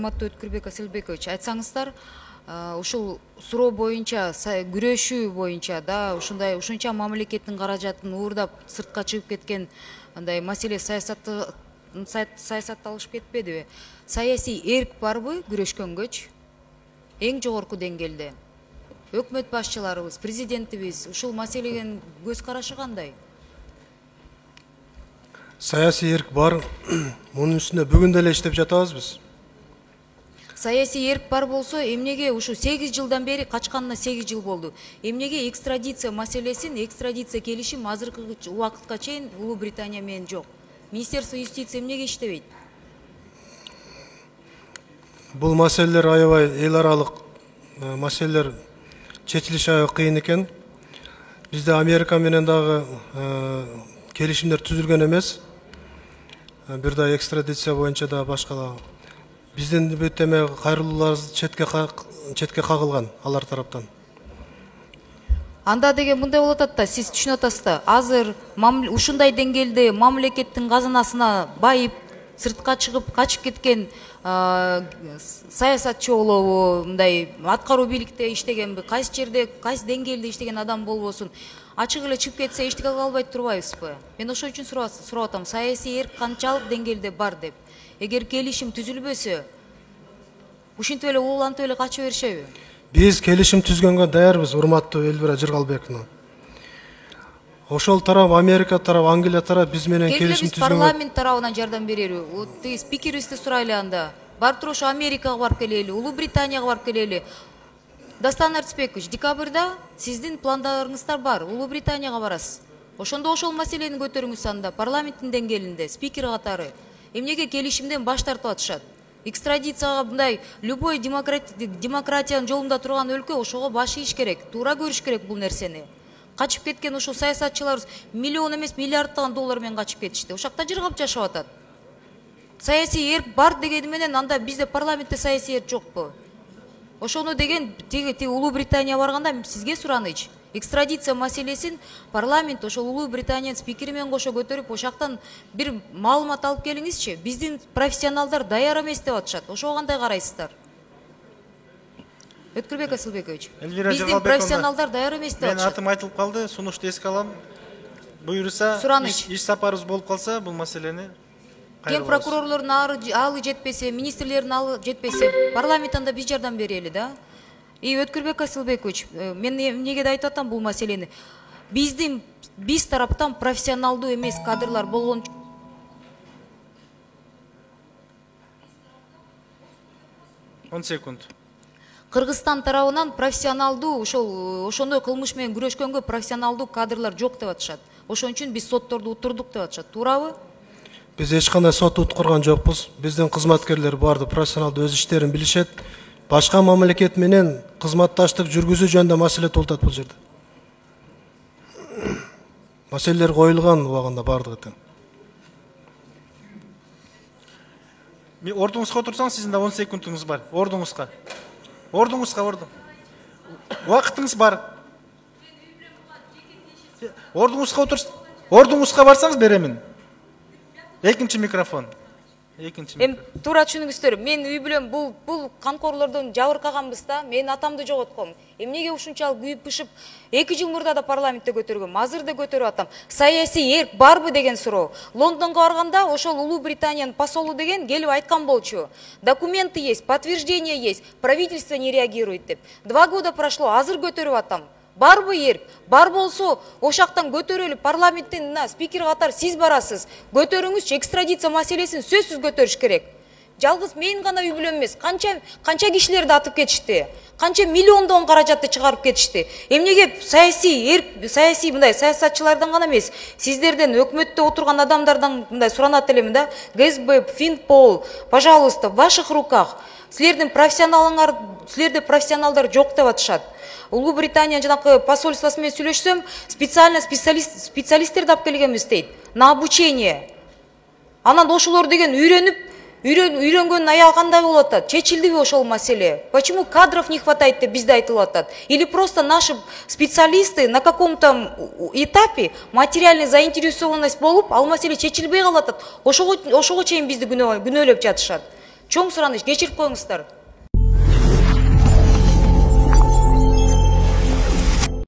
урматтуу Өткүрбек Асылбекович, айтсаңыздар, ушул суроо боюнча, күрөшүү боюнча да ушунча мамлекеттин каражатын уурдап сыртка чыгып кеткен андай маселе саясатталышып кетпедиби? Саясий эрк барбы күрөшкөнгөчү? Эң жогорку деңгээлде өкмөт башчыларыбыз, президентибиз ушул маселеге көз карашы кандай? Саясий эрк бар. Мунун үстүнө бүгүн деле иштеп жатабыз биз. Саясий эрк бар болсо, эмнеге ушу 8 жылдан бери качканына 8 жыл болду. Эмнеге экстрадиция маселесин, экстрадиция келишим азыркы убакытка чейин Улуу Британия менен жок? Министерство юстиция эмнеге иштебейт? Бул маселелер аябай эл аралык маселелер, чечилиши аябай кыйын экен. Бизде Америка менен дагы келишимдер түзүлгөн эмес. Бир да экстрадиция боюнча да башка да. Биздин бүт эме кайрылууларыбыз четке кагылган алар тараптан. Анда деген мындай болот атат да, сиз түшүнүп атасыз да. Азыр ушундай деңгээлде мамлекеттин казынасына байып, сыртка чыгып качып кеткен саясатчы болобу, мындай аткаруу бийликте иштегенби, кайсы жерде, кайсы деңгээлде иштеген адам болбосун, ачык эле чыгып кетсе эчтеке кыла албай турбайбызбы? Мен ошол үчүн сурап атам, саясий эрк канчалык деңгээлде бар деп. Эгер келишим түзүлбөсө, ушинтип эле улантып эле кача беришеби? Биз келишим түзгөнгө даярбыз, урматтуу Элвира Жыргалбековна. Ошол тарап, Америка тарап, Англия тарап биз менен келишим түзгөнгө. Парламент тарабынан жардам берели. Тиги спикерибизди сурайлы анда. Барып туруп ошо Америкага барып келели, Улуу Британияга барып келели. Дастан Артипбекович, декабрда сиздин пландарыңыздар бар, Улуу Британияга барасыз. Ошондо ошол маселени көтөрүңүз анда, парламенттин деңгээлинде, спикер катары. Эмнеге келишимден баш тартып атышат? Экстрадицияга мындай любой демократиянын жолунда турган өлкө ошого баш ийиш керек, туура көрүш керек бул нерсени. Качып кеткен ошол саясатчыларыбыз миллион эмес миллиарддаган доллар менен качып кетишти. Ошакта жыргап жашап атат. Саясий эрк бар дегени менен анда бизде парламентте саясий эрк жокпу? Ошону деген тиги Улуу Британия барганда сизге сураныч. Экстрадиция маселесин парламент ошол Улуу Британиянын спикери менен кошо көтөрүп, ошактан бир маалымат алып келиңизчи. Биздин профессионалдар даяр эмес деп атышат. Ошого кандай карайсыздар? Өткүрбек Асылбекович, биздин профессионалдар даяр эмес деп атышат. Мен атым айтылып калды, сунушту эске алам. Буюрса, иш сапарыбыз болуп калса, бул маселени кен прокурорлордун алы жетпесе, министрлердин алы жетпесе, парламенттен да биз жардам берели да. И Өткүрбек Асылбекович, мен эмнеге да айтып атам бул маселени? Биз тараптан профессионалдуу эмес кадрлар болгон. 10 секунд. Кыргызстан тарабынан профессионалдуу ошондой кылмыш менен күрөшкөнгө профессионалдуу кадрлар жок деп атышат. Ошон үчүн биз сотторду утурдук деп атышат. Туурабы? Биз эч кандай сот уткурган жокпуз. Биздин кызматкерлер барды профессионалдуу өз иштерин билишет. Башка мамлекет менен кызматташтык жүргүзүү жөнүндө маселе туултат бул жерде. Маселелер коюлган убагында бардыгы тең. Ордуңузга отурсаңыз, сиздин да 10 секундуңуз бар. Ордуңузга. Убакытыңыз бар. Ордуңузга барсаңыз беремин. Экинчи микрофон. Туура түшүнүңүздөр. Мен үй бүлөм бул канкорлордон жабыркаганбыз да. Мен атамды жоготком. Эмнеге ушунчалык күйүп пышып 2 жыл мурда да парламентте көтөргөм. Азыр да көтөрүп атам. Саясий эрк барбы деген суроо. Лондонго барганда ошол Улуу Британиянын посолу деген келип айткан болчу. Документы есть, подтверждение есть. Правительство не реагирует деп. 2 года прошло, азыр көтөрүп атам. Барбы эрк? Бар болсо, ошактан көтөрөлүп парламенттин спикер катары сиз барасыз. Көтөрүңүзчү, экстрадиция маселесин сөзсүз көтөрүш керек. Жалгыз мен гана үй бүлөм эмес, канча кишилерди атып кетишти. Канча миллиондогон каражатты чыгарып кетишти. Эмнеге саясий мындай саясатчылардан гана эмес, сиздерден өкмөттө отурган адамдардан мындай суранат элем да. ГСБ, Финпол, пожалуйста, в ваших руках. Силердин профессионалдар жок деп атышат. Улуу Британия жанакы посольствосы менен сүйлөшсөм, специально специалисттерди алып келгенбиз дейт. На обучение. Анан ошолор деген үйрөнгөнүн аягы кандай болуп атат? Чечилдиби ошол маселе? Почему кадров не хватает деп бизде айтылып атат? Или просто наши специалисты на каком-то этапе материальный заинтересованность болуп, ал маселе чечилбей калып атат. Ошого чейин бизди күнөөлөп жатышат. чоң сураныч, кечирип коюңуздар.